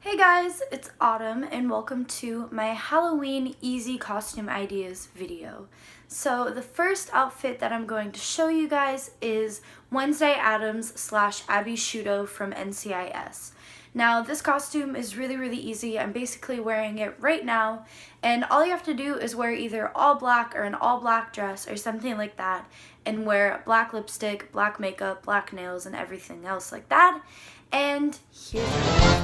Hey guys, it's Autumn and welcome to my Halloween easy costume ideas video. So the first outfit that I'm going to show you guys is Wednesday Addams / Abby Shudo from NCIS. Now this costume is really easy. I'm basically wearing it right now, and all you have to do is wear either all black or an all black dress or something like that, and wear black lipstick, black makeup, black nails, and everything else like that. And here's it.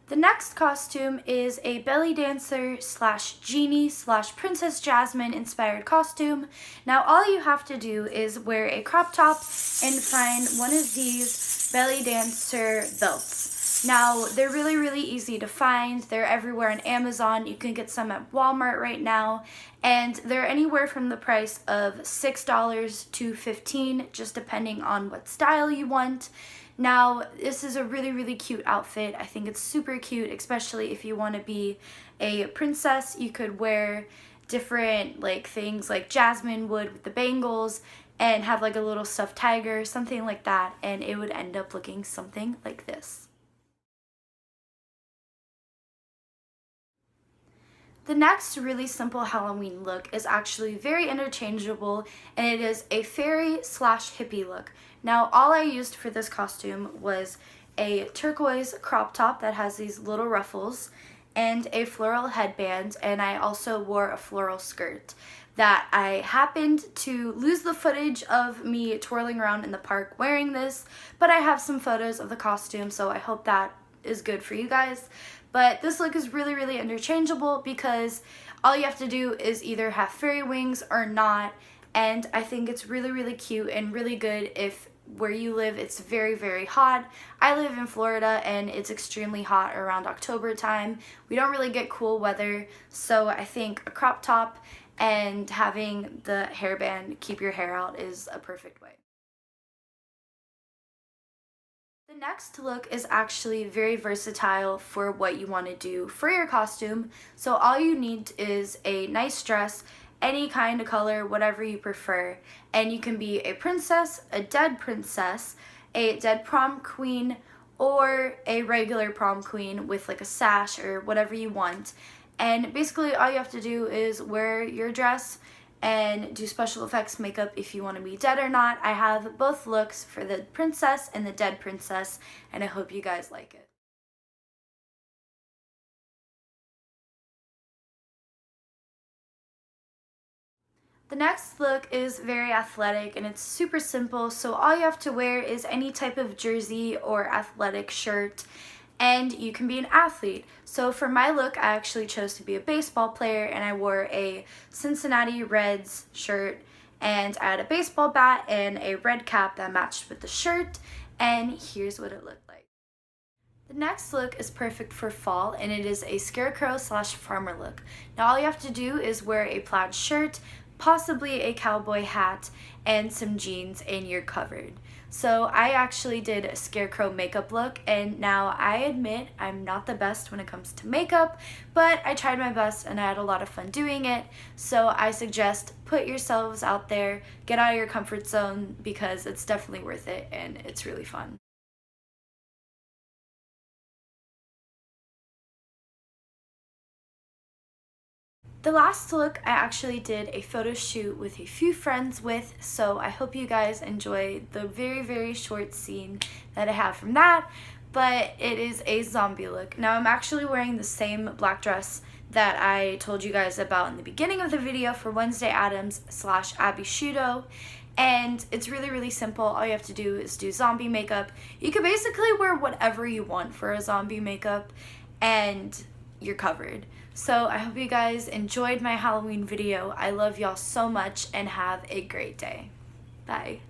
The next costume is a belly dancer / genie / Princess Jasmine inspired costume. Now all you have to do is wear a crop top and find one of these belly dancer belts. Now they're really easy to find. They're everywhere on Amazon. You can get some at Walmart right now, and they're anywhere from the price of $6 to $15, just depending on what style you want. Now, this is a really cute outfit. I think it's super cute, especially if you want to be a princess. You could wear different things like Jasmine would with the bangles and have like a little stuffed tiger, something like that, and it would end up looking something like this. The next really simple Halloween look is actually very interchangeable, and it is a fairy / hippie look. Now all I used for this costume was a turquoise crop top that has these little ruffles and a floral headband, and I also wore a floral skirt that I happened to lose the footage of me twirling around in the park wearing this, but I have some photos of the costume, so I hope that is good for you guys. But this look is really interchangeable because all you have to do is either have fairy wings or not, and I think it's really cute and really good if where you live it's very hot. I live in Florida and it's extremely hot around October time. We don't really get cool weather, so I think a crop top and having the hairband keep your hair out is a perfect way. The next look is actually very versatile for what you want to do for your costume. So all you need is a nice dress, any kind of color, whatever you prefer, and you can be a princess, a dead prom queen, or a regular prom queen with like a sash or whatever you want. And basically all you have to do is wear your dress and do special effects makeup if you want to be dead or not. I have both looks for the princess and the dead princess, and I hope you guys like it. The next look is very athletic and it's super simple, so all you have to wear is any type of jersey or athletic shirt, and you can be an athlete. So for my look, I actually chose to be a baseball player, and I wore a Cincinnati Reds shirt, and I had a baseball bat and a red cap that matched with the shirt, and here's what it looked like. The next look is perfect for fall, and it is a scarecrow / farmer look. Now all you have to do is wear a plaid shirt, possibly a cowboy hat, and some jeans, and you're covered. So I actually did a scarecrow makeup look, and now I admit I'm not the best when it comes to makeup, but I tried my best and I had a lot of fun doing it. So I suggest put yourselves out there, get out of your comfort zone, because it's definitely worth it and it's really fun. The last look I actually did a photo shoot with a few friends with, so I hope you guys enjoy the very short scene that I have from that, but it is a zombie look. Now I'm actually wearing the same black dress that I told you guys about in the beginning of the video for Wednesday Addams / Abby Shudo, and it's really simple. All you have to do is do zombie makeup. You can basically wear whatever you want for a zombie makeup and you're covered. So I hope you guys enjoyed my Halloween video. I love y'all so much and have a great day. Bye.